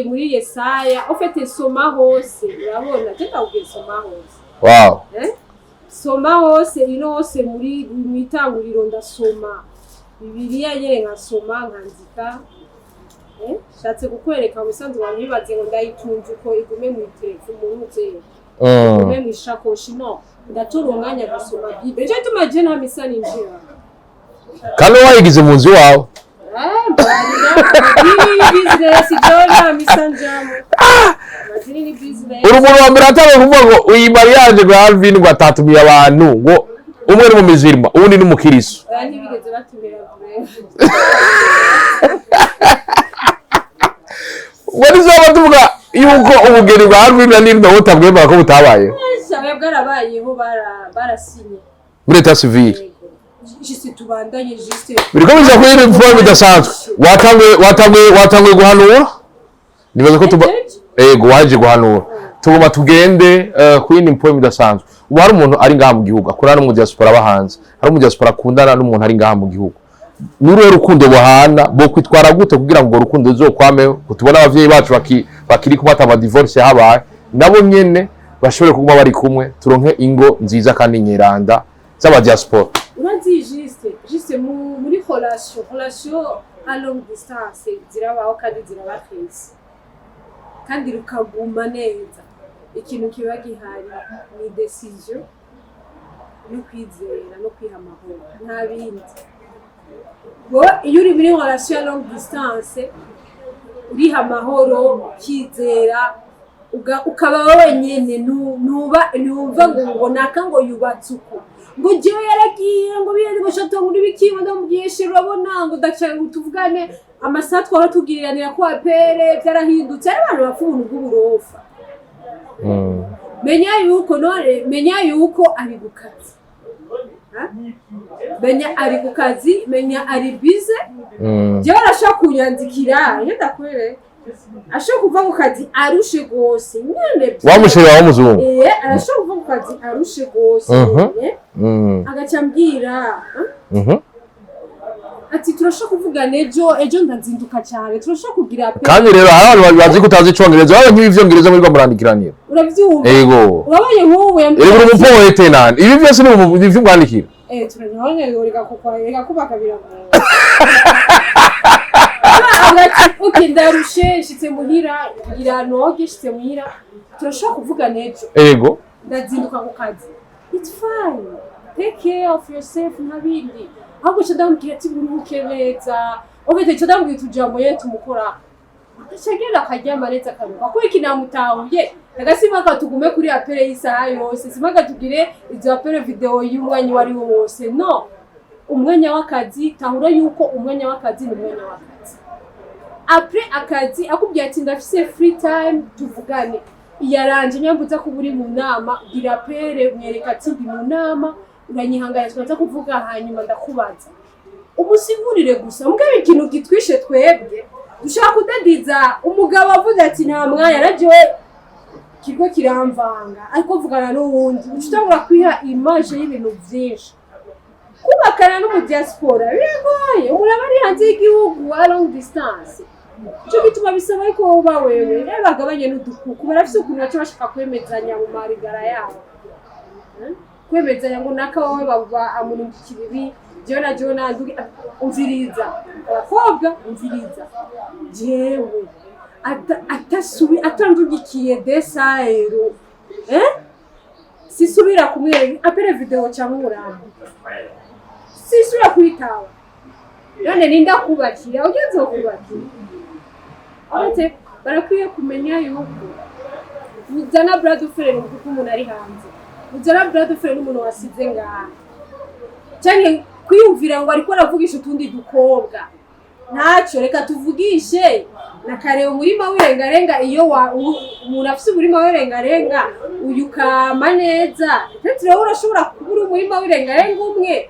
muri Yesaya ufite soma hose urabona teta ugesoma hose soma hose inose muri mitanguriro ndasoma Bibiliya nyere nkasoma nkanzika shatse kukwereka musanzu wanyibaze ngo ndayitunze uko igume mu telefone munutse igume mu ishakoshi no ndatora umwanya gasoma Bible je tumaje nta misani njira kandi wayigize mu nzu wawe business jona misanjamo ni business urumuntu wa mbere atari kuvuga ngo uyi mariage ngo Alvin ngo atatumiye abantu ngo umwe ni mu mizirima ubundi ni mu kiriso ntibigeze batumira wari zaba tuvuga yuko ubugeni bwa Alvin na Nirna wotabwemera ko butabaye bwarabayeho barasinye muri Etat civil juste tubandanye juste biriko biza ko iri mvugo bidasanzwe watanguye guhanura nibaza ko waje guhanura tugoma tugende ku yindi mvugo bidasanzwe ubu hari umuntu ari ngaha mu gihugu akorana no mu diaspora bahanze hari mu diaspora akundana n'umuntu ari ngaha mu gihugu n'uruhe rukundo bahana bo kwitwara gute kugira ngo urukundo ruzokwameho kutubona abavyeyi bacu bakiri kubata ama divorce habaye nabo nyene bashobore kuguma bari kumwe turonke ingo nziza kandi nyeranda z'aba diaspora urazi juste muri relation à longue distance zirabaho kandi zirabakeza kandi rukaguma neza ikintu kiba gihari ni decision no kwizera no kwihamahoro nta bindi iyo uri muri relation à longue distance uriha amahoro kizera ukaba wenyene numva ngo naka ngo yubatse uko ngo jewe yaragiye ngo biye ngo shato ngo bikiwe ndamubwishe urabona ngo ndashaka tuvugane amasaha twara tugiriranira ko apere byarahindutse abantu bafubuntu bw'uburofa menya yuko ari gukazi menya ari kukazi menya ari bize jewe arashaka kunyandikira ndakwereka ashaka kuva mu kazi arushe gose nyene wamushira wa muzungu arashaka kuva mu kazi arushe gose agacambwira ati turashaka kuvugana ejo ndazinduka cyane turashaka kugira kandi rero abantu bazi kutazi icongereza baba nk'ivyongereza muri bamurandikiranira uravyumva urabaye nk'ubu uri umupoete nani ibi byose ni ivy'umwandikira turanyone yoreka kukwayeka kubaka biragoye ndarushe shitse muhira ngira noge shitse muhira turashaka kuvugana ejo ndazinduka ku kazi it's fine take care of yourself nabindi ahubwo cyo ndamubwira ati buruhuke neza ubete cyo ndamubwira tujambo yetu mukora akashagera akaryama neza akaruka ko iki namutahuye agasima katugume kuri apere y'isaha yose simaga tugire izo apere video y'umwanya wari wose no umwanya w'akazi tahura yuko umwanya w'akazi ni umwanya w'akazi après akazi akubwiye ati ndafise free time tuvugane iyaranje nyambuza ko buri mu nama gira pere mwereka ati ndi mu nama uranyihangaya twaza kuvuga hanyuma ndakubaza umusigurire gusa mugabo ikintu gitwishe twebwe dushaka kudadiza umugabo avuze ati nta mwanya najewe kiriko kiramvanga ariko vugana n'uwundi ucitangura kwiha image y'ibintu byinshi kubakana no mu diaspora biragoye umuraba ari hanze y'igihugu a long distance cyo gituma bisaba ko uba wewe bagabanye n'udukuku barafise ukuntu baca bashaka kwemezanya mu marigara yabo kwemezanya ngo naka wowe baba amunukiribi Jona ndugi umviriza abakobwa umviriza jewe atandugikiye desaero sisubira kumwe apere video cyangwa umurambo sisubira kwitawa none ninda kubakira ugenze kubakira ate barakwiye kumenya yuko uzana brother friend kuko umuntu ari hanze uzana brother friend umuntu wasize ngaha cyane kwiyumvira ngo ariko aravugisha utundi dukobwa ntacyo reka tuvugishe nakare umurima w'irengarenga iyo umuntu afite umurima w'irengarenga uyu kama neza petero urashobora kubura umurima w'irengarenga umwe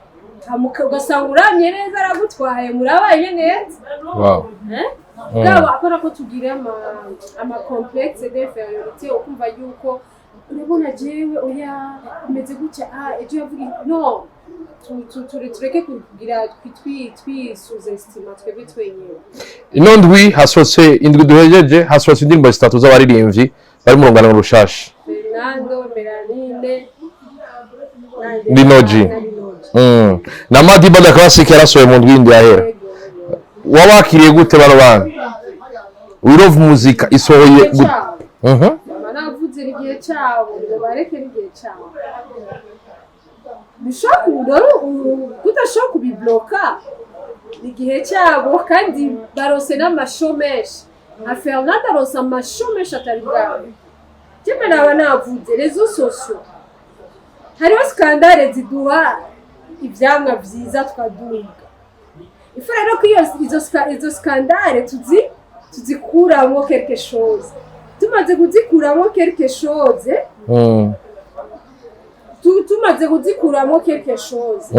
ugasanga uramye neza aragutwaye murabaye neza gabo akora ko tugira ama complexe d'infériorité ukumva yuko urabona jewe oya imeze gutya ejo yavuga no tureke kugira twisuzestima twebwe twenyine ino ndwi hasohotse indwi duhejeje hasohotse indirimbo zitatu z'abaririmbyi bari mu rungano rushasha Fernando Melanine Linoji na Madiba da Classic yarasohoye mu ndwi yahera wabakiriye gute bano bana We Love Muzika isohoye navuze igihe cyabo ngo bareke igihe cyabo bishobora kudashobora kubibloka igihe cyabo kandi barose n'amashomeshi nka Fernando arose amashomeshi atari bwawe kimwe naba navuze rezo sosio hariho skandale ziduha ivyamwa vyiza twaduga ifa rero ko izo skandale tuzikuramo quelque chose tumaze kuzikuramo quelque chose tumaze kuzikuramo quelque chose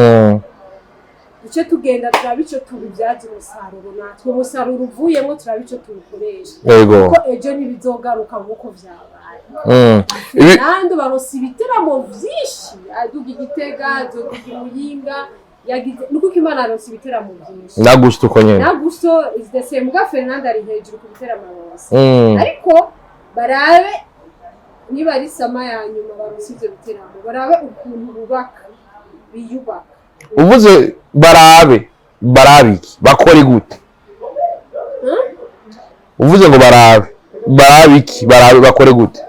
icyo tugenda turabico tubibyaza umusaruro natwe umusaruro uvuyemo turabico tubikoresha kuko ejo ntibizogaruka nk'uko vyabaye kandi barose ibiteramo vyinshi aduga igitega aduga imuyinga yagize nuko Imana arose ibiteramo byinshi nagusto ko nyene nagusto is the same ga Fernando ari hejuru ku biteramo bose ariko barabe niba ari sama ya nyuma barose ibyo biteramo barabe ukuntu bubaka biyubaka uvuze barabiki bakore gute uvuze ngo barabiki bakore gute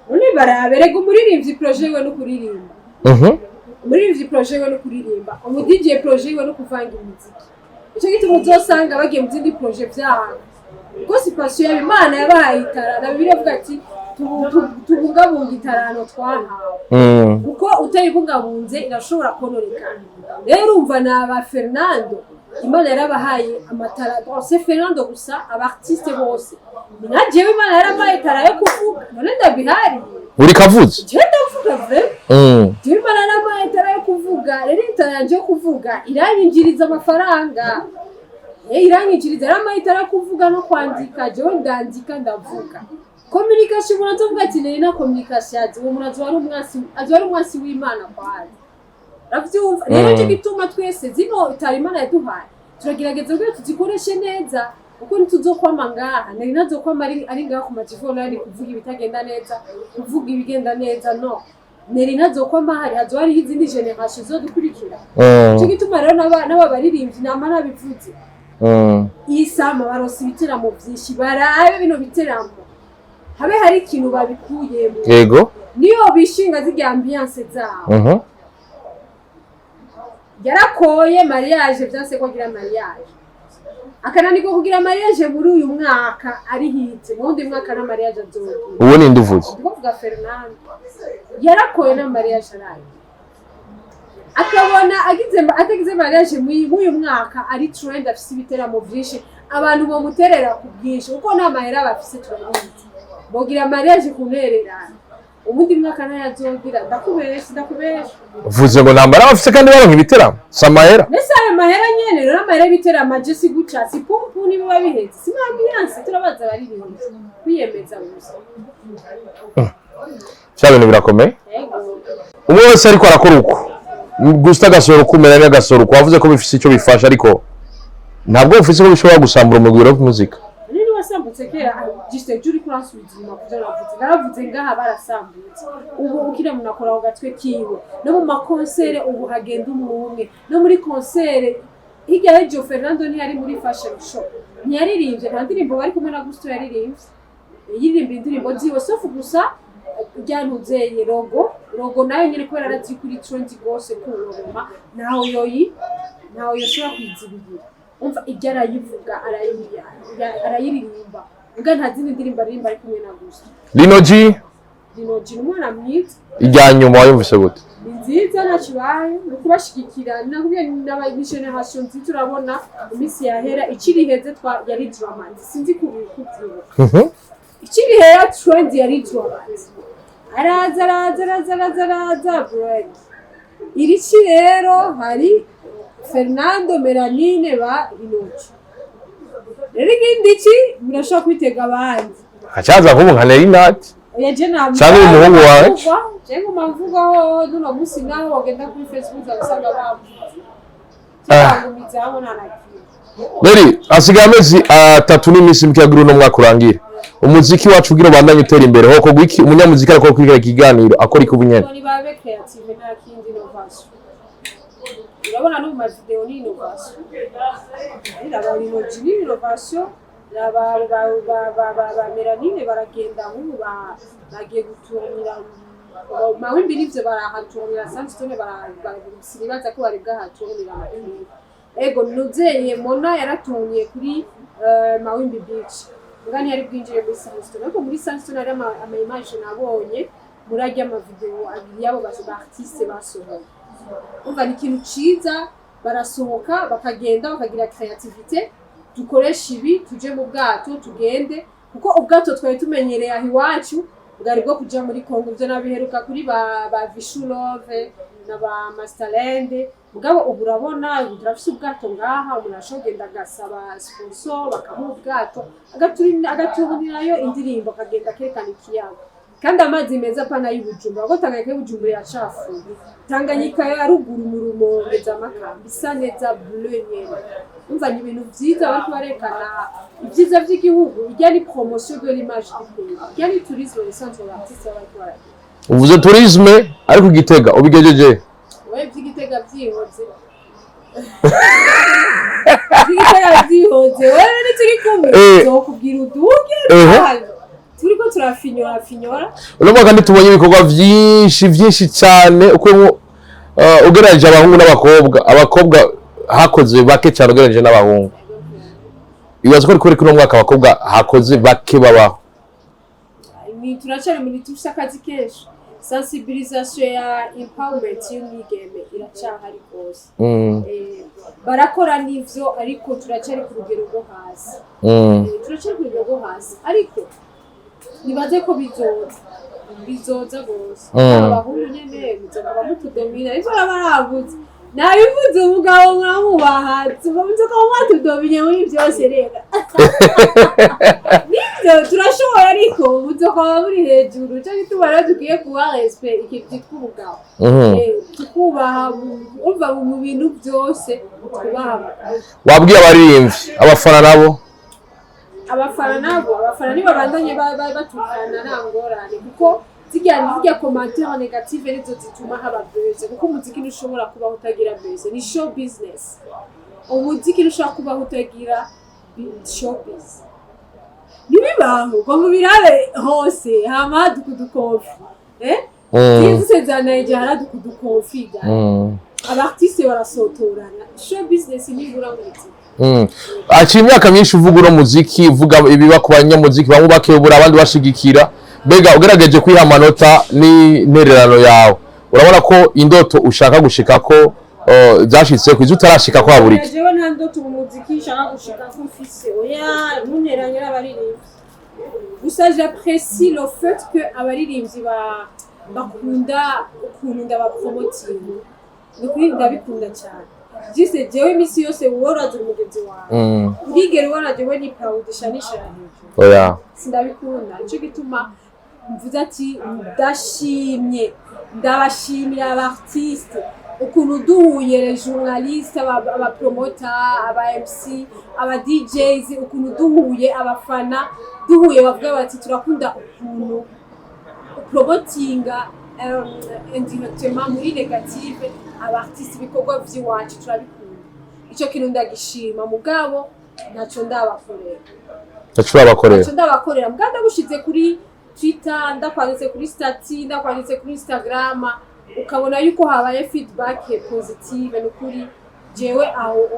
uni barabe rego umuririmbyi projet we no kuririmba umuririmbyi projet we no kuririmba umu DJ projet we no kuvanga imiziki icyo gituma uzosanga bagiye mu zindi projet byabo kuko si passion y'Imana yabaye itarana biravuga ati tubungabunga itarano twahawe kuko utayibungabunze irashobora konorekana rero urumva naba Fernando Imana yarabahaye amatara bose Fernando gusa abartiste bose najewe Imana yarabaye itara yo kuvuga none ndabihari uri kavuze je ndavuga vre je Imana yarabaye itara yo kuvuga rero itara yanje yo kuvuga iranyinjiriza amafaranga iranyinjiriza yarabaye itara yo kuvuga no kwandika je ndandika ndavuga communication umuntu avuga ati nina communication yazi uwo muntu azwari umwasi w'Imana kwazi ravyumva rero cyo gituma twese zino Imana yaduhaye turagerageza ngo tuzikoreshe neza uko ntituzokwama ngaha nari nazokwama ari ngaha ku mativona ari kuvuga ibitagenda neza kuvuga ibigenda neza no nari nazokwama hari izindi generation zo dukurikira cyo gituma rero n'ababaririmbyi nama nabivuze isama barose ibiteramo byinshi barabe bino biteramo habe hari ikintu babikuyemo yego niyo bishinga z'irya ambiance zabo yarakoye mariage byanse ko gira mariage akananiko kugira mariage muri uyu mwaka ari hitse mundi mwaka na mariage azogira uwo ni nduvuze kuvuga Fernando yarakoye na mariage araye akabona atagize mariage muri uyu mwaka ari trend afise ibiteramo byinshi abantu bo muterera ku bwinshi uko nta mahera bafise turabizi bogira mariage kunererana ubundi mwaka nayazogira ndakubesha uvuze ngo nambara bafise kandi baronka ibiteramo samahera nese ayo mahera nyene rero amahera ibiteramo aje siguca si pumpu nibo babihetse si ambiance turabaza bari ibintu kwiyemeza gusa cyabintu birakomeye umwe wese ariko arakora uko gusta gasoro kumera n'agasoro kwavuze ko bifise icyo bifasha ariko ntabwo ufise ko bishobora gusambura umugwi wa muzika nini wasambutse kera giste juri kurasubiza inyuma kugira navuze naravuze ngaha barasambutse ubu ukire munakora ku gatwe kiwe no mu makonsere ubu hagenda umwe no muri konsere hirya y'ejo Fernando ntiyari muri fashion show ntiyaririmbye nta ndirimbo bari kumwe na Gusto yaririmbye yiririmba indirimbo ziwe sofu gusa ryanuzeye rogo nayo nyine kubera arati kuri 20 gose ku Roma naho yoshobora kwizibira umva ibyo arayivuga arayiririmba ubwo nta zindi ndirimbo aririmba ari kumwe na Gusto Linoji n'umwana mwiza ijya nyuma wayumvise gute ni nziza ntakibaye ni ukubashigikira nakubwiye n'abageneration nziza turabona iminsi yahera ikiri heze yari dramatic sinzi kubyibuka ikiri hera trend yari dramatic araza break irici rero hari Fernando Melanine ba Linoji rero ngindiki murashobora kwitega abandi acaza kubu nka Leinat cyane umuhungu wawe jengo mavugaho duno musi naho wagenda kuri Facebook abasanga bamu cyangwa nanakira Beri asigaye amezi 3 n'iminsi mike aguru no mwaka urangira umuziki wacu ugira bandanye utera imbere hoko gwiki umunyamuziki ariko kwigera ikiganiro akora ikubunyene ni babe creative na kindi innovation urabona no mu video ni innovation aba Linoji ni innovation ba Melanine baragenda nk'ubu bagiye gutumira mawimbi n'ivyo barahatumira Sanstone barabibaza ko bari bwahatumira amahindi ego nuzeye Mona yaratungiye kuri Mawimbi Beach ngani yari bwinjire muri Sanstone ariko muri Sanstone ari ama image nabonye murajya ama video abiri yabo artiste basohoye umva ni ikintu ciza barasohoka bakagenda bakagira creativity dukoresha ibi tuje mu bwato tugende kuko ubwato twari tumenyereye aho iwacu bwari bwo kuja muri Kongo byo nabiheruka kuri ba Vishulove na ba Masterland mugabo ubu urabona turafise ubwato ngaha umuntu ashogenda gasaba sponsor bakamuha ubwato agaturinayo indirimbo akagenda kerekana ikiyaga kandi amazi meza pana y'Ubujumbura ko Tanganyika y'Ubujumbura yacafuye Tanganyika ya ruguru mu Rumonge z'amakambi isa neza bleu nyene umva ni ibintu byiza bari barekana ibyiza by'igihugu ijya ni promotion de l'image du pays ijya ni tourisme au centre d'artiste bari baragira uvuze tourisme ariko Gitega ubigejeje wewe by'Igitega byihoze Igitega byihoze wewe ni turi kumwe zo kubwira uduke turiko turafinyora urumva kandi tubonye ibikorwa byinshi cyane uko ugerageje abahungu n'abakobwa hakoze bake cyane ugerageje n'abahungu ibibazo ko kuri kuno mwaka abakobwa hakoze bake babaho ni turacari muri tushakazi kenshi sensibilisation ya empowerment y'umwigeme iracahari rwose barakora n'ivyo ariko turacari ku rugero rwo hasi turacari ku rugero rwo hasi ariko nibaze ko bizoza gose abahungu nyene bizoba bamutudomina ivyo baravuze nabivuze umugabo muramubaha tubavuze ko mwatudomine muri byose rero nivyo turashobora ariko muzoka muri hejuru cyo gitubara tugiye kuba respect ikintu tw'umugabo tukubaha umva mu bintu byose tubaha wabwiye abaririmbyi abafana nibo bandanye batukana nangorane kuko zijya commentaire négative nizo zituma haba buzz kuko umuziki ntushobora kubaho utagira buzz ni show business umuziki ntushobora kubaho utagira showbiz nibibaho ngo mubirabe hose hama dukudukofi Sezana ijara dukudukonfiga abartiste barasotorana show business nibura muri Aciye imyaka myinshi uvuga uro muziki uvuga ibiba ku banyamuziki bamwe bakebura abandi bashigikira bega ugerageje kwiha amanota ni ntererano yawe urabona ko indoto ushaka gushika ko zashitse kwiza utarashika ko haburiki jewe nta ndoto mu muziki nshaka gushika ko mfise oya nunteranye n'abaririmbyi gusa j'apprécie le fait que abaririmbyi bakunda ukuntu ndabapromotinga nukuri ndabikunda cyane jise jewe imisi yose woraje umugenzi wawe urigera woraje we ni proud shanisha hejuru oya sindabikunda cyo gituma mvuze ati ndashimye ndabashimira abartiste ukuntu duhuye journaliste aba promoter aba MC aba DJs ukuntu duhuye abafana duhuye bavuga bati turakunda ukuntu promotinga indirectement muri negative abartiste bikorwa vy'iwacu turabikunda ico kintu ndagishima mugabo naco ndabakorera muganda bushize kuri Twitter ndakwanditse kuri stati ndakwanditse kuri Instagram ukabona yuko habaye feedback positive n'ukuri jewe aho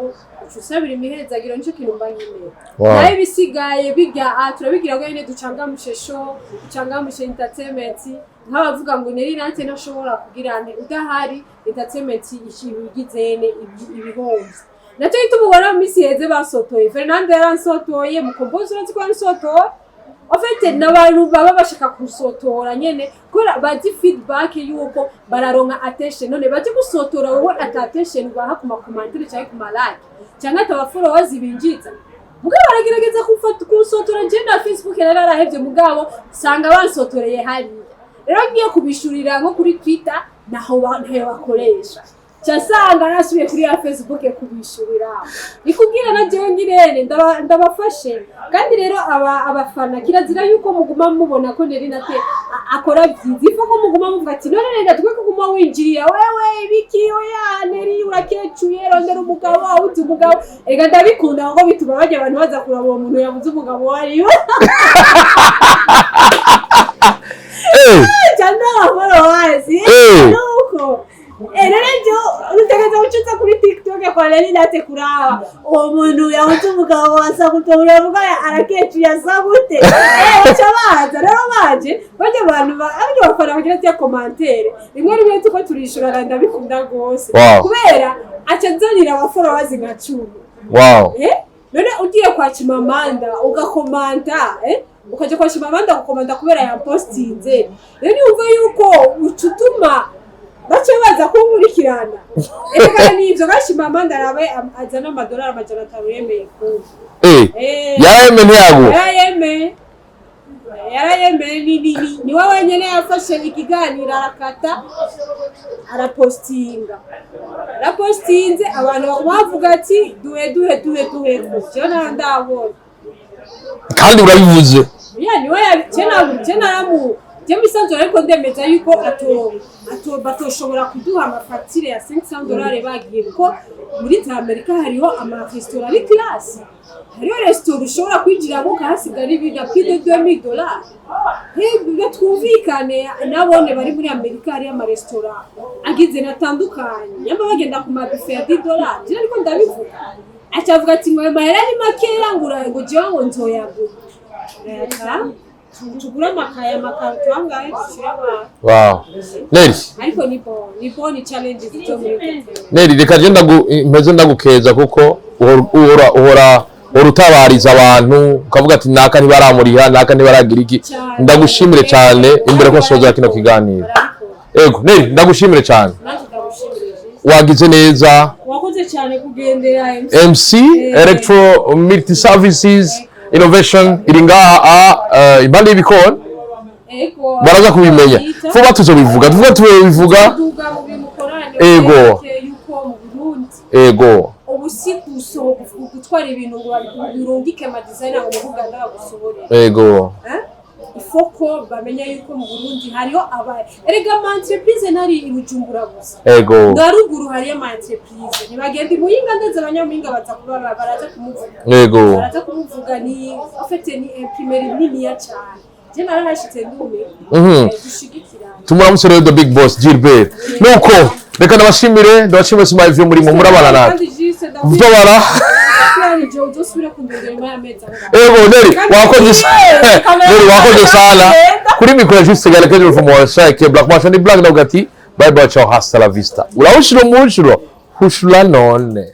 ucusabira imihezagiro nico kintu mbanyine naye bisigaye bijya turabigira ngo nyene ducangamushe show ducangamushe entertainment nk'abavuga ngo neri nate nashobora kugira nte udahari entertainment ishibigizene ibihombe nato itubura misi heze basotoye Fernando yaransotoye mukombozi uranzi ko yansotoye ofete n'abantu baba bashaka kusotora nyene kubera bazi feedback yuko bararonka attention none bazi gusotora wowe attention baha ku makomantire cyangwa ku malike cyangwa ataba followers binjiza mugabo baragerageza kusotora je na Facebook yararahevye mugabo sanga bansotoreye hari rero ngiye kubishurira nko kuri Twitter naho bakoresha cyasanga nasubiye kuri ya Facebook kubishurira ikubwira na jewe ngirene ndabafashe kandi rero abafana kirazira yuko muguma mubona ko neri nate akora byiza ifo ko muguma muvuga ati none rega twe kuguma winjiriya wewe ibiki oya neri urakecuye rondera umugabo awuti umugabo ega ndabikunda ngo bituma bajya abantu baza kuraba uwo muntu yavuze umugabo wariyo cyanda aboro wazi nuko Erejo utegeza ucuza kuri TikTok kwa leli nate kuraba uwo muntu yahuze umugabo wasa kutobura vuga arakecu yasagute bacabaza rero baje abantu bafara bagira ati commentaire rimwe tuko turishura ndabikunda gose kubera acazanira abafollowers nka 10 none ugiye kwa Chimamanda ugakomanta ukaje kwa Chimamanda gukomanda kubera ya postinze rero yumva yuko ucutuma bace baza kunkurikirana eka nivyo Chimamanda arabe azana amadolari amajana 5 yemeye ko yarayeme ni wowe nyene yafashe ikiganiro arakata arapostinze abantu bavuga ati duhe cyo ndabona kandi urabivuze ni wowe cena misanzo ariko ndemeza yuko batoshobora kuduha amafatire ya $500 bagiye ko muri Amerika hariho amarestaurant class hariho restaurant ushobora kwinjira mu kahasigara ibintu plus de $2000 hebwe twumvikane nabone bari muri Amerika hari amarestaurant agize natandukanye yamba bagenda ku mabuffet ya $10 je ariko ndabivuga acavuga ati ngo mahera ni makera ngura ngo je ngo nzoyagura tugura makaya angahe dushira Neri ariko nipo ni challenge zito muri Neri reka je ndagukeza kuko uhora urutabariza abantu ukavuga ati naka ntibaramuriha naka ntibaragira iki ndagushimire cyane imbere ko soza kino kiganiro Neri ndagushimire cyane wagize neza wakoze cyane kugendera MC Electro Multi Services Innovation iringaha impande y'ibikoni baraza kubimenya vuba tuzobivuga ubusiku gutwara ibintu ngo birungike ama designer ngo muvuga ndagusoborera ifoko bamenya yuko mu Burundi hariho erega ama entreprise nari ibujumbura gusa ndaruguru hari ama entreprise nibagenda imuyinga ndetse abanyaminga baza kubara baraza kumuvuga baraza kumuvuga ni afite ni imprimerie nini ya cyane je narashitse ndume dushigikira tumuramutse rero the big boss Gilbert nuko reka ndabashimire Smile vyo muri mu murabana natwe vutabara Neri wakoze sana kuri mikoro juste galakanye rufumo shake black machine black ndagati bye bye ciao hasta la vista uraushiro mushiro hushula none